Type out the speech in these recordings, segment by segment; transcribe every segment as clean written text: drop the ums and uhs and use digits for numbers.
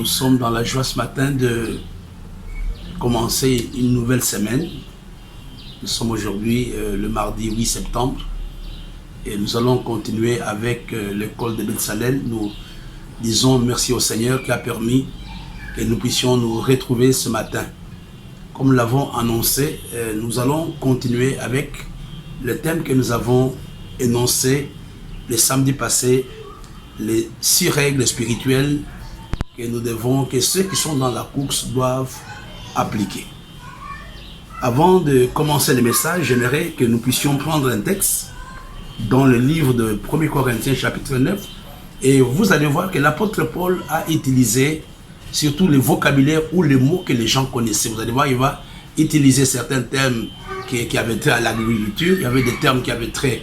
sommes dans la joie ce matin de commencer une nouvelle semaine. Nous sommes aujourd'hui le mardi 8 septembre et nous allons continuer avec l'école de Bethsalel. Nous disons merci au Seigneur qui a permis que nous puissions nous retrouver ce matin. Comme nous l'avons annoncé, nous allons continuer avec le thème que nous avons énoncé le samedi passé, les 6 règles spirituelles que ceux qui sont dans la course doivent appliquer. Avant de commencer le message, j'aimerais que nous puissions prendre un texte dans le livre de 1 Corinthiens chapitre 9 et vous allez voir que l'apôtre Paul a utilisé surtout le vocabulaire ou les mots que les gens connaissaient. Vous allez voir, il va utiliser certains termes qui avaient trait à l'agriculture, il y avait des termes qui avaient trait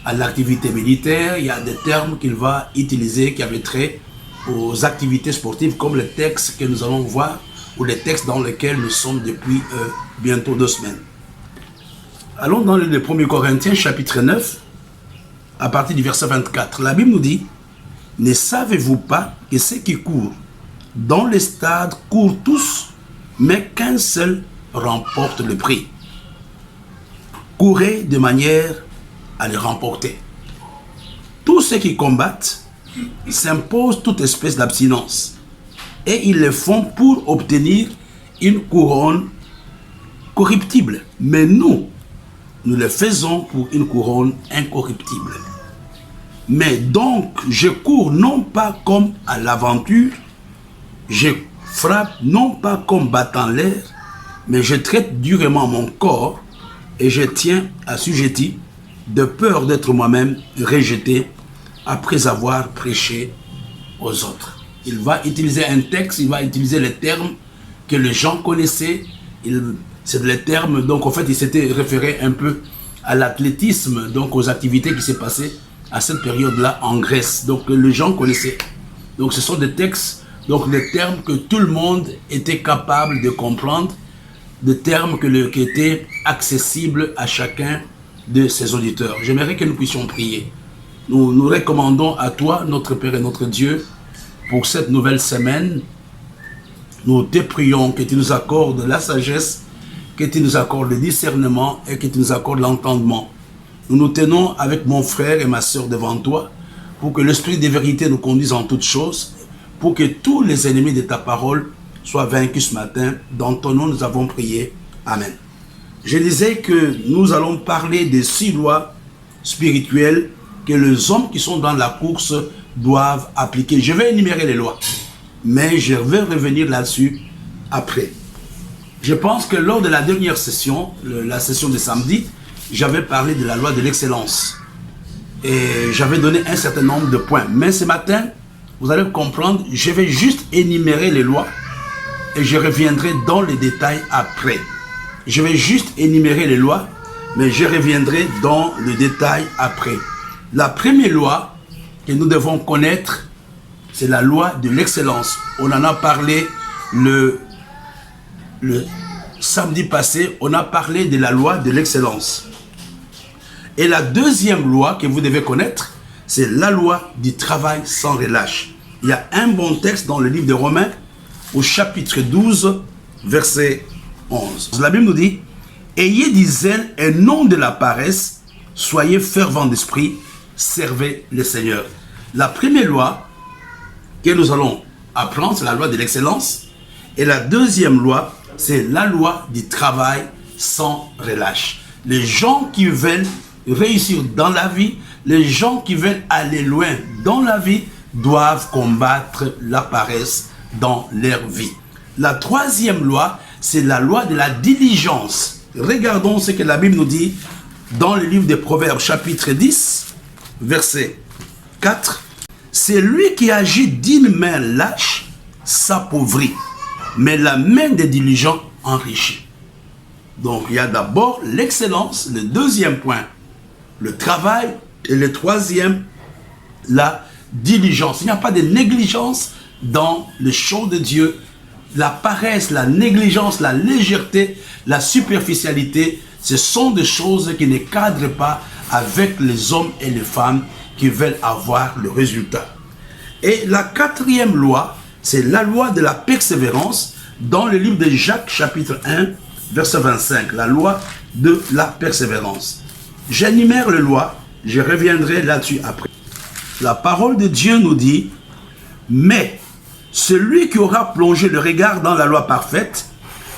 à l'activité militaire, il y a des termes qu'il va utiliser qui avaient trait aux activités sportives comme le texte que nous allons voir ou les textes dans lesquels nous sommes depuis bientôt 2 semaines. Allons dans le 1 Corinthiens chapitre 9 à partir du verset 24. La Bible nous dit: ne savez-vous pas que ceux qui courent dans les stades courent tous, mais qu'un seul remporte le prix? Courez de manière à le remporter. Tous ceux qui combattent s'imposent toute espèce d'abstinence et ils le font pour obtenir une couronne corruptible. Mais nous le faisons pour une couronne incorruptible. Mais donc, je cours non pas comme à l'aventure, je frappe non pas comme battant l'air, mais je traite durement mon corps et je tiens assujetti de peur d'être moi-même rejeté après avoir prêché aux autres. Il va utiliser un texte, il va utiliser les termes que les gens connaissaient. C'est les termes, donc en fait, il s'était référé un peu à l'athlétisme, donc aux activités qui s'est passées à cette période-là en Grèce. Donc les gens connaissaient. Donc ce sont des textes, donc des termes que tout le monde était capable de comprendre, des termes qui étaient accessibles à chacun de ses auditeurs. J'aimerais que nous puissions prier. Nous nous recommandons à toi, notre Père et notre Dieu, pour cette nouvelle semaine. Nous te prions que tu nous accordes la sagesse, que tu nous accordes le discernement et que tu nous accordes l'entendement. Nous nous tenons avec mon frère et ma sœur devant toi pour que l'esprit de vérité nous conduise en toutes choses, pour que tous les ennemis de ta parole soient vaincus ce matin. Dans ton nom, nous avons prié. Amen. Je disais que nous allons parler des 6 lois spirituelles que les hommes qui sont dans la course doivent appliquer. Je vais énumérer les lois, mais je vais revenir là-dessus après. Je pense que lors de la dernière session, la session de samedi, j'avais parlé de la loi de l'excellence. Et j'avais donné un certain nombre de points. Mais ce matin, vous allez comprendre, je vais juste énumérer les lois et je reviendrai dans les détails après. Je vais juste énumérer les lois, mais je reviendrai dans le détail après. La première loi que nous devons connaître, c'est la loi de l'excellence. On en a parlé le samedi passé, on a parlé de la loi de l'excellence. Et la deuxième loi que vous devez connaître, c'est la loi du travail sans relâche. Il y a un bon texte dans le livre de Romains, au chapitre 12, verset 11. La Bible nous dit: ayez du zèle et non de la paresse, soyez fervents d'esprit, servez le Seigneur. La première loi que nous allons apprendre, c'est la loi de l'excellence. Et la deuxième loi, c'est la loi du travail sans relâche. Les gens qui veulent réussir dans la vie, les gens qui veulent aller loin dans la vie, doivent combattre la paresse dans leur vie. La troisième loi, c'est la loi de la diligence. Regardons ce que la Bible nous dit dans le livre des Proverbes, chapitre 10, verset 4. C'est lui qui agit d'une main lâche s'appauvrit, mais la main des diligents enrichit. Donc il y a d'abord l'excellence, le deuxième point, le travail, et le troisième, la diligence. Il n'y a pas de négligence dans les choses de Dieu. La paresse, la négligence, la légèreté, la superficialité, ce sont des choses qui ne cadrent pas avec les hommes et les femmes qui veulent avoir le résultat. Et la quatrième loi c'est la loi de la persévérance dans le livre de Jacques chapitre 1, verset 25. La loi de la persévérance. J'énumère les lois, je reviendrai là-dessus après. La parole de Dieu nous dit, mais celui qui aura plongé le regard dans la loi parfaite,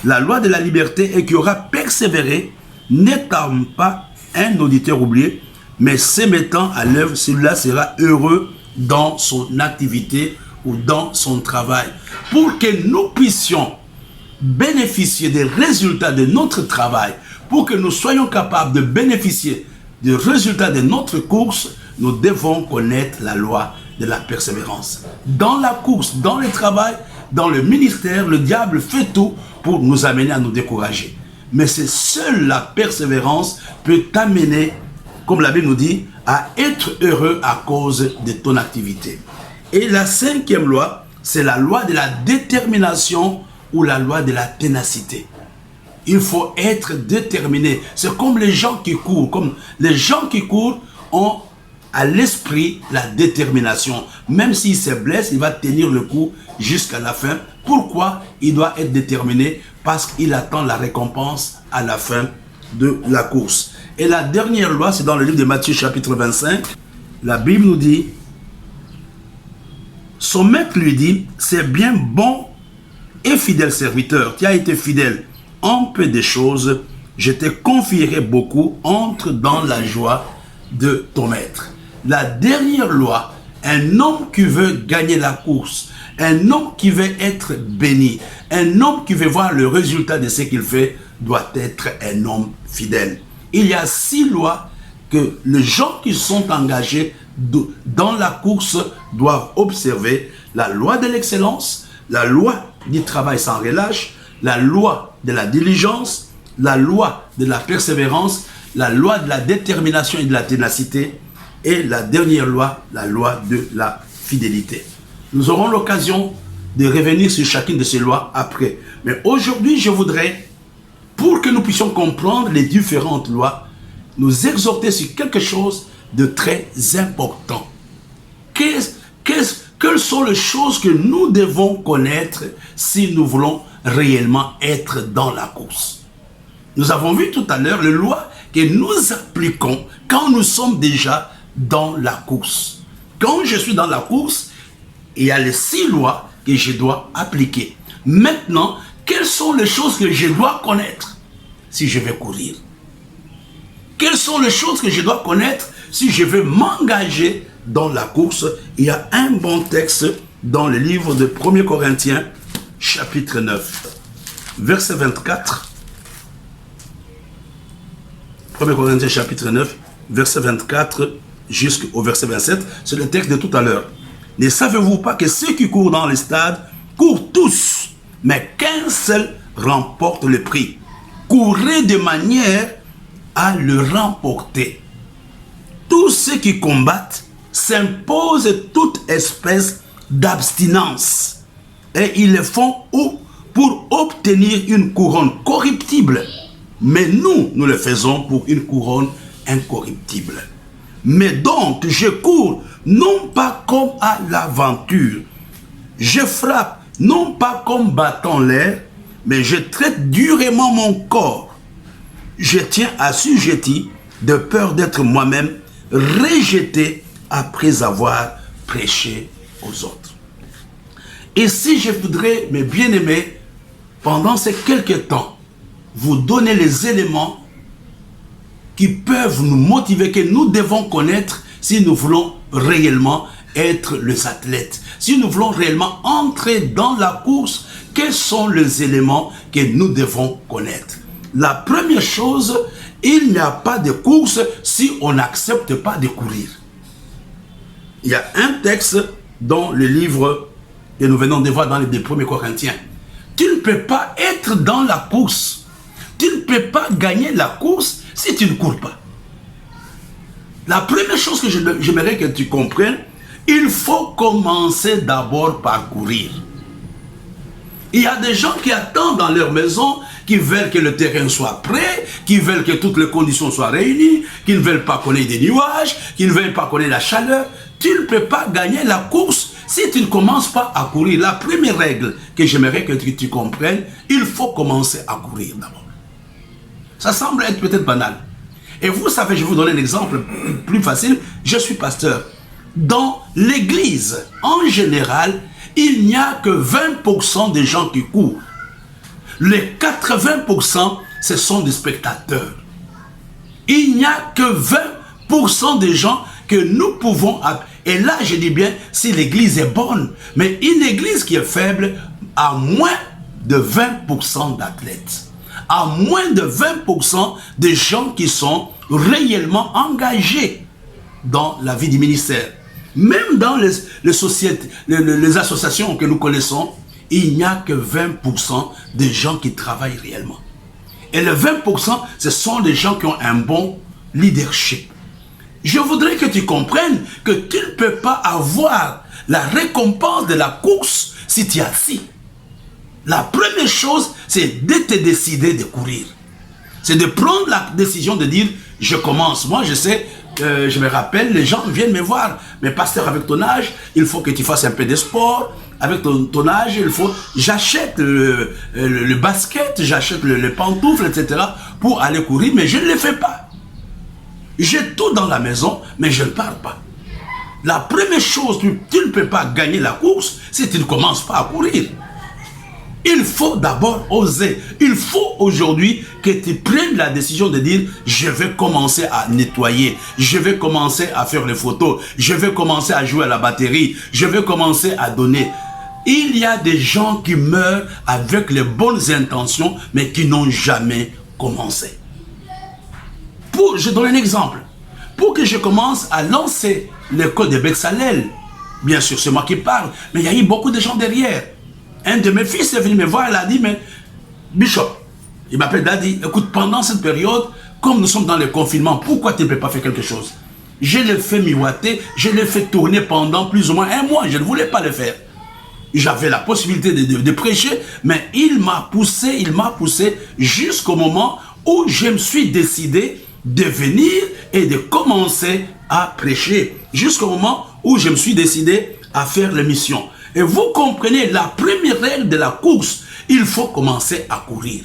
la loi de la liberté, et qui aura persévéré, n'étant pas un auditeur oublié, mais se mettant à l'œuvre, celui-là sera heureux dans son activité ou dans son travail. Pour que nous puissions bénéficier des résultats de notre travail, pour que nous soyons capables de bénéficier des résultats de notre course, nous devons connaître la loi de la persévérance. Dans la course, dans le travail, dans le ministère, le diable fait tout pour nous amener à nous décourager. Mais c'est seule la persévérance peut t'amener, comme la Bible nous dit, à être heureux à cause de ton activité. Et la cinquième loi, c'est la loi de la détermination ou la loi de la ténacité. Il faut être déterminé. C'est comme les gens qui courent. Comme les gens qui courent ont à l'esprit la détermination. Même s'il se blesse, il va tenir le coup jusqu'à la fin. Pourquoi il doit être déterminé? Parce qu'il attend la récompense à la fin de la course. Et la dernière loi, c'est dans le livre de Matthieu chapitre 25. La Bible nous dit, son maître lui dit, c'est bien bon et fidèle serviteur, tu as été fidèle en peu de choses, je te confierai beaucoup, entre dans la joie de ton maître. La dernière loi, un homme qui veut gagner la course, un homme qui veut être béni, un homme qui veut voir le résultat de ce qu'il fait, doit être un homme fidèle. Il y a 6 lois que les gens qui sont engagés dans la course doivent observer. La loi de l'excellence, la loi du travail sans relâche, la loi de la diligence, la loi de la persévérance, la loi de la détermination et de la ténacité, et la dernière loi, la loi de la fidélité. Nous aurons l'occasion de revenir sur chacune de ces lois après. Mais aujourd'hui, je voudrais, pour que nous puissions comprendre les différentes lois, nous exhorter sur quelque chose de très important. Quelles sont les choses que nous devons connaître si nous voulons réellement être dans la course? Nous avons vu tout à l'heure les lois que nous appliquons quand nous sommes déjà dans la course. Quand je suis dans la course, il y a les 6 lois que je dois appliquer. Maintenant, quelles sont les choses que je dois connaître si je vais courir? Quelles sont les choses que je dois connaître si je veux m'engager dans la course? Il y a un bon texte dans le livre de 1 Corinthiens, chapitre 9, verset 24. 1 Corinthiens, chapitre 9, verset 24 jusqu'au verset 27. C'est le texte de tout à l'heure. Ne savez-vous pas que ceux qui courent dans les stades courent tous, mais qu'un seul remporte le prix? Courez de manière à le remporter. Tous ceux qui combattent s'imposent toute espèce d'abstinence. Et ils le font pour obtenir une couronne corruptible. Mais nous le faisons pour une couronne incorruptible. Mais donc, je cours non pas comme à l'aventure. Je frappe non pas comme battant l'air, mais je traite durement mon corps. Je tiens assujetti de peur d'être moi-même rejeté après avoir prêché aux autres. Et si je voudrais, mes bien-aimés, pendant ces quelques temps, vous donner les éléments qui peuvent nous motiver, que nous devons connaître si nous voulons réellement être les athlètes. Si nous voulons réellement entrer dans la course, quels sont les éléments que nous devons connaître? La première chose, il n'y a pas de course si on n'accepte pas de courir. Il y a un texte dans le livre que nous venons de voir dans les 1 Corinthiens. Tu ne peux pas être dans la course. Tu ne peux pas gagner la course si tu ne cours pas. La première chose que j'aimerais que tu comprennes, il faut commencer d'abord par courir. Il y a des gens qui attendent dans leur maison, qui veulent que le terrain soit prêt, qui veulent que toutes les conditions soient réunies, qui ne veulent pas connaître des nuages, qui ne veulent pas connaître la chaleur. Tu ne peux pas gagner la course Si tu ne commences pas à courir, la première règle que j'aimerais que tu comprennes, il faut commencer à courir d'abord. Ça semble être peut-être banal. Et vous savez, je vais vous donner un exemple plus facile. Je suis pasteur. Dans l'église, en général, il n'y a que 20% des gens qui courent. Les 80%, ce sont des spectateurs. Il n'y a que 20% des gens que nous pouvons... Et là, je dis bien, si l'église est bonne, mais une église qui est faible a moins de 20% d'athlètes, a moins de 20% de gens qui sont réellement engagés dans la vie du ministère. Même dans les sociétés, les associations que nous connaissons, il n'y a que 20% de gens qui travaillent réellement. Et les 20%, ce sont des gens qui ont un bon leadership. Je voudrais que tu comprennes que tu ne peux pas avoir la récompense de la course si tu es assis. La première chose, c'est de te décider de courir. C'est de prendre la décision de dire, je commence. Moi, je sais, je me rappelle, les gens viennent me voir. Mais pasteur, avec ton âge, il faut que tu fasses un peu de sport. Avec ton âge, il faut... J'achète le basket, j'achète les pantoufles, etc. pour aller courir, mais je ne le fais pas. J'ai tout dans la maison, mais je ne pars pas. La première chose, tu ne peux pas gagner la course si tu ne commences pas à courir. Il faut d'abord oser. Il faut aujourd'hui que tu prennes la décision de dire, je vais commencer à nettoyer, je vais commencer à faire les photos, je vais commencer à jouer à la batterie, je vais commencer à donner. Il y a des gens qui meurent avec les bonnes intentions, mais qui n'ont jamais commencé. Je donne un exemple. Pour que je commence à lancer l'école de Bezalel, bien sûr, c'est moi qui parle, mais il y a eu beaucoup de gens derrière. Un de mes fils est venu me voir, il a dit, mais Bishop, il m'appelle Daddy, écoute, pendant cette période, comme nous sommes dans le confinement, pourquoi tu ne peux pas faire quelque chose? Je l'ai fait miroiter, je l'ai fait tourner pendant plus ou moins un mois, je ne voulais pas le faire. J'avais la possibilité de prêcher, mais il m'a poussé jusqu'au moment où je me suis décidé de venir et de commencer à prêcher. Jusqu'au moment où je me suis décidé à faire l'émission. Et vous comprenez, la première règle de la course, il faut commencer à courir.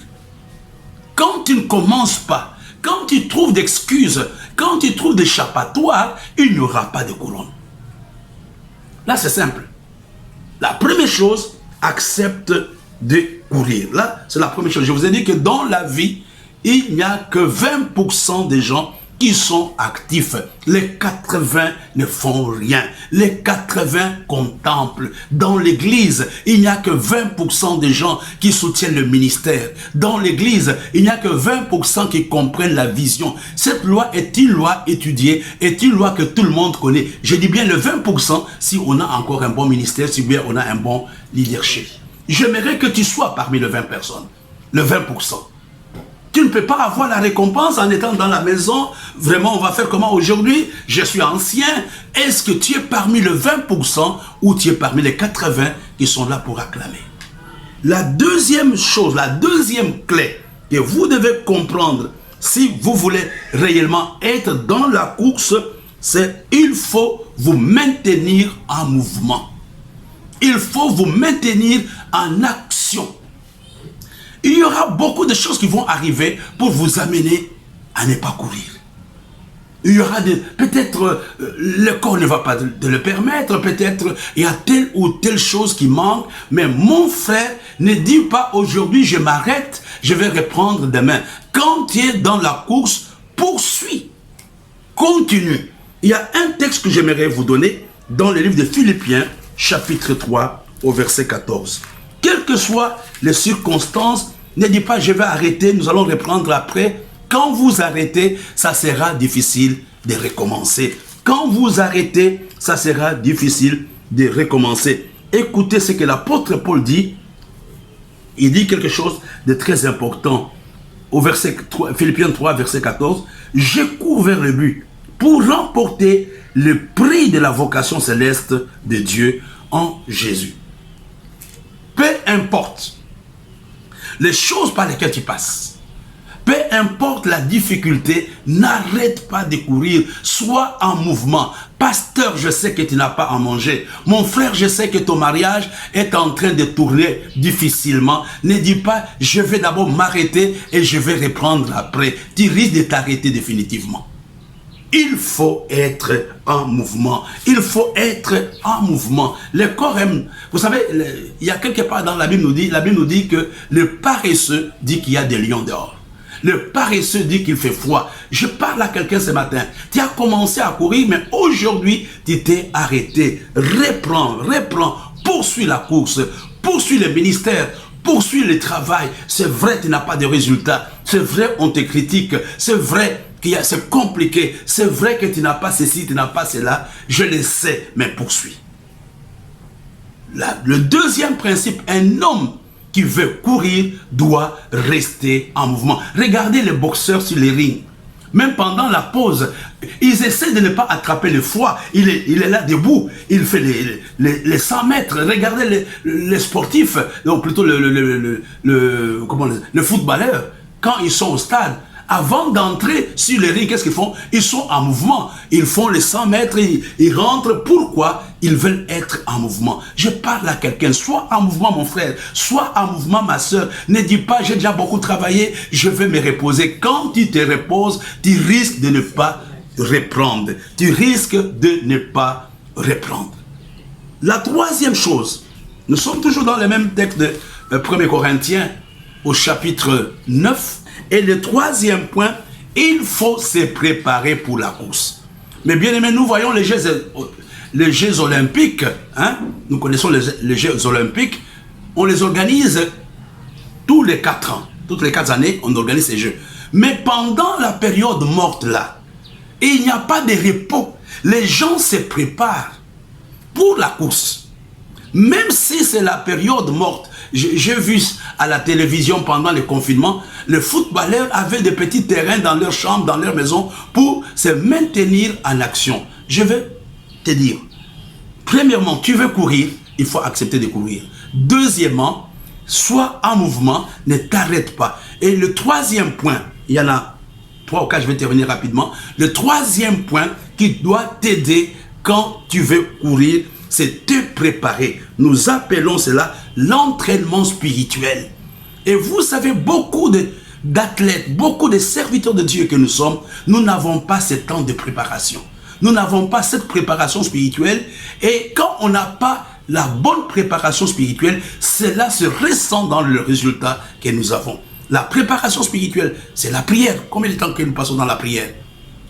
Quand tu ne commences pas, quand tu trouves d'excuses, quand tu trouves d'échappatoires, il n'y aura pas de couronne. Là, c'est simple. La première chose, accepte de courir. Là, c'est la première chose. Je vous ai dit que dans la vie, il n'y a que 20% des gens qui sont actifs. Les 80 ne font rien. Les 80 contemplent. Dans l'église, il n'y a que 20% des gens qui soutiennent le ministère. Dans l'église, il n'y a que 20% qui comprennent la vision. Cette loi est une loi étudiée, est une loi que tout le monde connaît. Je dis bien le 20% si on a encore un bon ministère, si bien on a un bon leadership. J'aimerais que tu sois parmi les 20 personnes. Le 20%. Tu ne peux pas avoir la récompense en étant dans la maison. Vraiment, on va faire comment aujourd'hui? Je suis ancien. Est-ce que tu es parmi le 20% ou tu es parmi les 80 qui sont là pour acclamer? La deuxième chose, la deuxième clé que vous devez comprendre si vous voulez réellement être dans la course, c'est il faut vous maintenir en mouvement. Il faut vous maintenir en action. Il y aura beaucoup de choses qui vont arriver pour vous amener à ne pas courir. Il y aura peut-être le corps ne va pas te le permettre, peut-être il y a telle ou telle chose qui manque, mais mon frère, ne dis pas aujourd'hui je m'arrête, je vais reprendre demain. Quand tu es dans la course, poursuis, continue. Il y a un texte que j'aimerais vous donner dans le livre de Philippiens, chapitre 3, au verset 14. Quelles que soient les circonstances, ne dis pas je vais arrêter, nous allons reprendre après. Quand vous arrêtez, ça sera difficile de recommencer. Quand vous arrêtez, ça sera difficile de recommencer. Écoutez ce que l'apôtre Paul dit. Il dit quelque chose de très important. Au verset 3, Philippiens 3, verset 14. Je cours vers le but pour remporter le prix de la vocation céleste de Dieu en Jésus. Peu importe les choses par lesquelles tu passes, peu importe la difficulté, n'arrête pas de courir, sois en mouvement. Pasteur, je sais que tu n'as pas à manger. Mon frère, je sais que ton mariage est en train de tourner difficilement. Ne dis pas, je vais d'abord m'arrêter et je vais reprendre après. Tu risques de t'arrêter définitivement. Il faut être en mouvement. Il faut être en mouvement. Le corps aime. Vous savez, il y a quelque part dans la Bible nous dit que le paresseux dit qu'il y a des lions dehors. Le paresseux dit qu'il fait froid. Je parle à quelqu'un ce matin. Tu as commencé à courir, mais aujourd'hui, tu t'es arrêté. Reprends. Poursuis la course. Poursuis le ministère. Poursuis le travail. C'est vrai, tu n'as pas de résultats. C'est vrai, on te critique. C'est vrai, c'est compliqué. C'est vrai que tu n'as pas ceci, tu n'as pas cela. Je le sais, mais poursuis. Le deuxième principe, un homme qui veut courir doit rester en mouvement. Regardez les boxeurs sur les rings. Même pendant la pause, ils essaient de ne pas attraper le froid. Il est là debout. Il fait les 100 mètres. Regardez les sportifs, donc plutôt le footballeur. Quand ils sont au stade, avant d'entrer sur les ring, qu'est-ce qu'ils font? Ils sont en mouvement. Ils font les 100 mètres, ils rentrent. Pourquoi? Ils veulent être en mouvement. Je parle à quelqu'un. Sois en mouvement, mon frère. Sois en mouvement, ma soeur. Ne dis pas, j'ai déjà beaucoup travaillé, je vais me reposer. Quand tu te reposes, tu risques de ne pas reprendre. Tu risques de ne pas reprendre. La troisième chose, nous sommes toujours dans le même texte de 1 Corinthiens, au chapitre 9. Et le troisième point, il faut se préparer pour la course. Mais bien aimé, nous voyons les Jeux olympiques, hein? Nous connaissons les Jeux olympiques, on les organise tous les 4 ans. Toutes les 4 années, on organise ces Jeux. Mais pendant la période morte là, il n'y a pas de repos. Les gens se préparent pour la course. Même si c'est la période morte. J'ai vu à la télévision pendant le confinement, les footballeurs avaient des petits terrains dans leur chambre, dans leur maison, pour se maintenir en action. Je vais te dire, premièrement, tu veux courir, il faut accepter de courir. Deuxièmement, sois en mouvement, ne t'arrête pas. Et le troisième point, il y en a 3 ou 4, je vais terminer rapidement. Le troisième point qui doit t'aider quand tu veux courir, c'est te préparer. Nous appelons cela l'entraînement spirituel. Et vous savez, beaucoup d'athlètes, beaucoup de serviteurs de Dieu que nous sommes, nous n'avons pas ce temps de préparation. Nous n'avons pas cette préparation spirituelle. Et quand on n'a pas la bonne préparation spirituelle, cela se ressent dans le résultat que nous avons. La préparation spirituelle, c'est la prière. Combien de temps que nous passons dans la prière?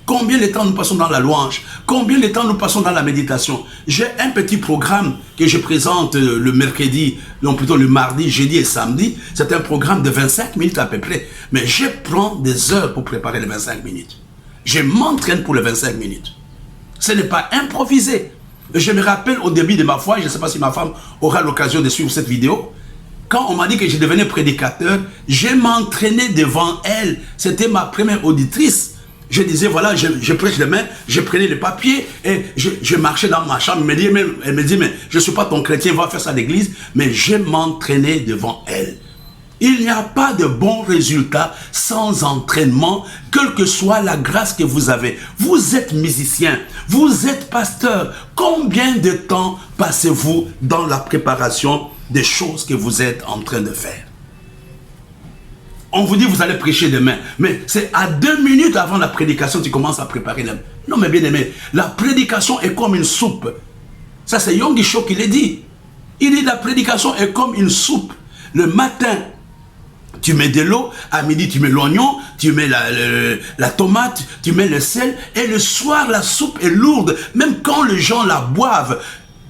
Combien de temps nous passons dans la louange? Combien de temps nous passons dans la méditation? J'ai un petit programme que je présente le mercredi, non plutôt le mardi, jeudi et samedi. C'est un programme de 25 minutes à peu près. Mais je prends des heures pour préparer les 25 minutes. Je m'entraîne pour les 25 minutes. Ce n'est pas improvisé. Je me rappelle au début de ma foi, je ne sais pas si ma femme aura l'occasion de suivre cette vidéo. Quand on m'a dit que je devenais prédicateur, je m'entraînais devant elle. C'était ma première auditrice. Je disais, voilà, je prêche demain, je prenais le papier et je marchais dans ma chambre. Elle me dit, mais je ne suis pas ton chrétien, va faire ça à l'église. Mais je m'entraînais devant elle. Il n'y a pas de bons résultats sans entraînement, quelle que soit la grâce que vous avez. Vous êtes musicien, vous êtes pasteur. Combien de temps passez-vous dans la préparation des choses que vous êtes en train de faire? On vous dit, vous allez prêcher demain. Mais c'est à 2 minutes avant la prédication, tu commences à préparer. Non, mais bien aimé, la prédication est comme une soupe. Ça, c'est Yonggi Cho qui l'a dit. Il dit, la prédication est comme une soupe. Le matin, tu mets de l'eau. À midi, tu mets l'oignon. Tu mets la tomate. Tu mets le sel. Et le soir, la soupe est lourde. Même quand les gens la boivent,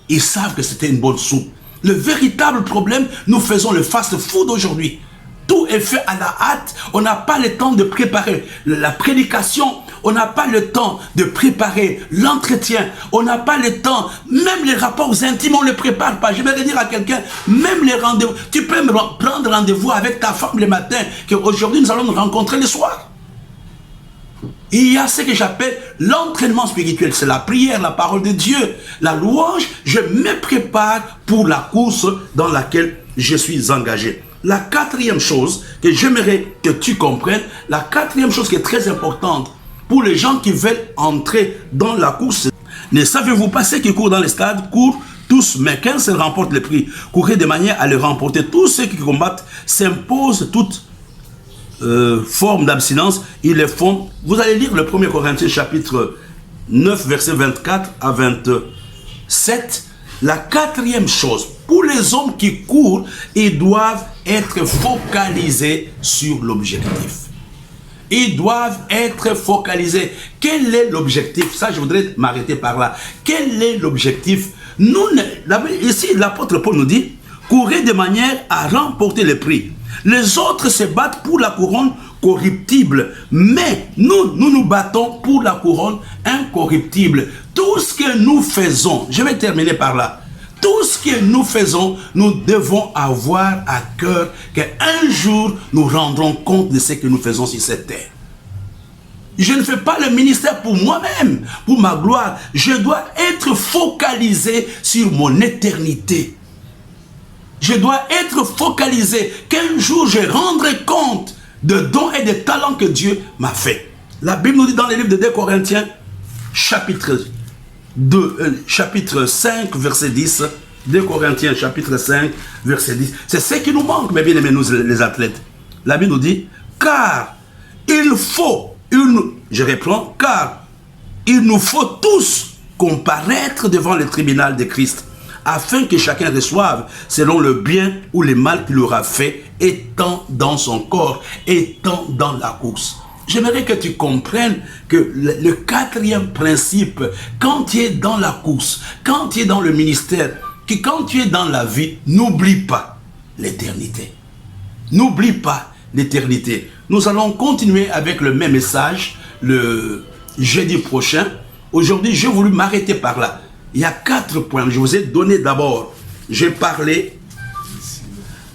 ils savent que c'était une bonne soupe. Le véritable problème, nous faisons le fast-food aujourd'hui. Tout est fait à la hâte. On n'a pas le temps de préparer la prédication. On n'a pas le temps de préparer l'entretien. On n'a pas le temps. Même les rapports intimes, on ne les prépare pas. Je vais le dire à quelqu'un, même les rendez-vous. Tu peux me prendre rendez-vous avec ta femme le matin, qu'aujourd'hui nous allons nous rencontrer le soir. Il y a ce que j'appelle l'entraînement spirituel. C'est la prière, la parole de Dieu, la louange. Je me prépare pour la course dans laquelle je suis engagé. La quatrième chose que j'aimerais que tu comprennes, la quatrième chose qui est très importante pour les gens qui veulent entrer dans la course, Ne savez-vous pas ceux qui courent dans les stades courent tous, mais qu'un seul remporte le prix. Courez de manière à le remporter. Tous ceux qui combattent s'imposent toute forme d'abstinence. Ils le font. Vous allez lire le 1er Corinthiens chapitre 9, verset 24 à 27. La quatrième chose, pour les hommes qui courent, ils doivent être focalisés sur l'objectif. Ils doivent être focalisés. Quel est l'objectif? Ça, je voudrais m'arrêter par là. Quel est l'objectif? Nous, ici, l'apôtre Paul nous dit, courez de manière à remporter le prix. Les autres se battent pour la couronne corruptible, mais nous battons pour la couronne incorruptible. Tout ce que nous faisons, je vais terminer par là, tout ce que nous faisons, nous devons avoir à cœur qu'un jour, nous rendrons compte de ce que nous faisons sur cette terre. Je ne fais pas le ministère pour moi-même, pour ma gloire. Je dois être focalisé sur mon éternité. Je dois être focalisé qu'un jour, je rendrai compte de dons et de talents que Dieu m'a fait. La Bible nous dit dans le livre de 2 Corinthiens, chapitre 5, verset 10, 2 Corinthiens, chapitre 5, verset 10. C'est ce qui nous manque, mes bien-aimés, nous les athlètes. La Bible nous dit, car il faut, je reprends, car il nous faut tous comparaître devant le tribunal de Christ, afin que chacun reçoive selon le bien ou le mal qu'il aura fait, étant dans son corps, étant dans la course. J'aimerais que tu comprennes que le quatrième principe, quand tu es dans la course, quand tu es dans le ministère, que quand tu es dans la vie, n'oublie pas l'éternité. N'oublie pas l'éternité. Nous allons continuer avec le même message le jeudi prochain. Aujourd'hui, j'ai voulu m'arrêter par là. Il y a 4 points. Je vous ai donné d'abord, j'ai parlé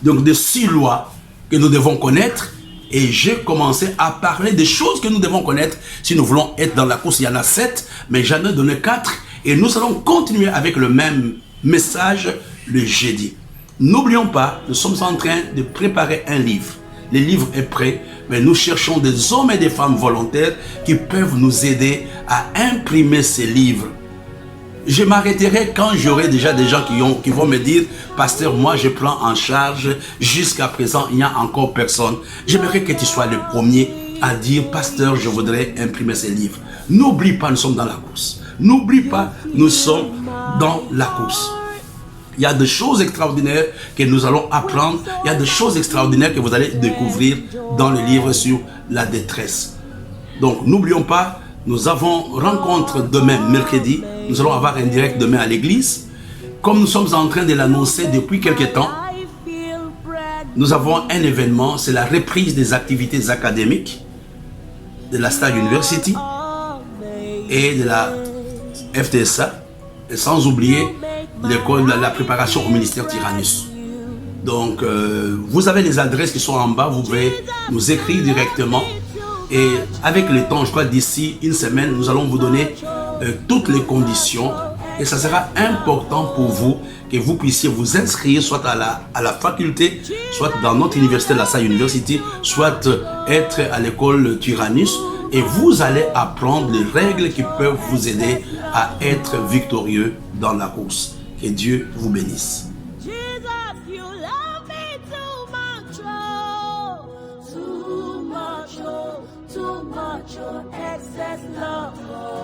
donc de 6 lois que nous devons connaître. Et j'ai commencé à parler des choses que nous devons connaître si nous voulons être dans la course. Il y en a 7, mais j'en ai donné 4. Et nous allons continuer avec le même message le jeudi. N'oublions pas, nous sommes en train de préparer un livre. Le livre est prêt, mais nous cherchons des hommes et des femmes volontaires qui peuvent nous aider à imprimer ces livres. Je m'arrêterai quand j'aurai déjà des gens qui vont me dire, pasteur, moi je prends en charge, jusqu'à présent il n'y a encore personne. J'aimerais que tu sois le premier à dire, pasteur, je voudrais imprimer ces livres. N'oublie pas, nous sommes dans la course. N'oublie pas, nous sommes dans la course. Il y a des choses extraordinaires que nous allons apprendre. Il y a des choses extraordinaires que vous allez découvrir dans le livre sur la détresse. Donc n'oublions pas, nous avons rencontre demain, mercredi. Nous allons avoir un direct demain à l'église. Comme nous sommes en train de l'annoncer depuis quelque temps, nous avons un événement, c'est la reprise des activités académiques de la Star University et de la FTSA, et sans oublier l'école de la préparation au ministère Tyrannus. Donc, vous avez les adresses qui sont en bas, vous pouvez nous écrire directement. Et avec le temps, je crois d'ici une semaine, nous allons vous donner toutes les conditions. Et ça sera important pour vous que vous puissiez vous inscrire soit à la faculté, soit dans notre université, la Star University, soit être à l'école Tyrannus. Et vous allez apprendre les règles qui peuvent vous aider à être victorieux dans la course. Que Dieu vous bénisse. Too much, oh, excess love.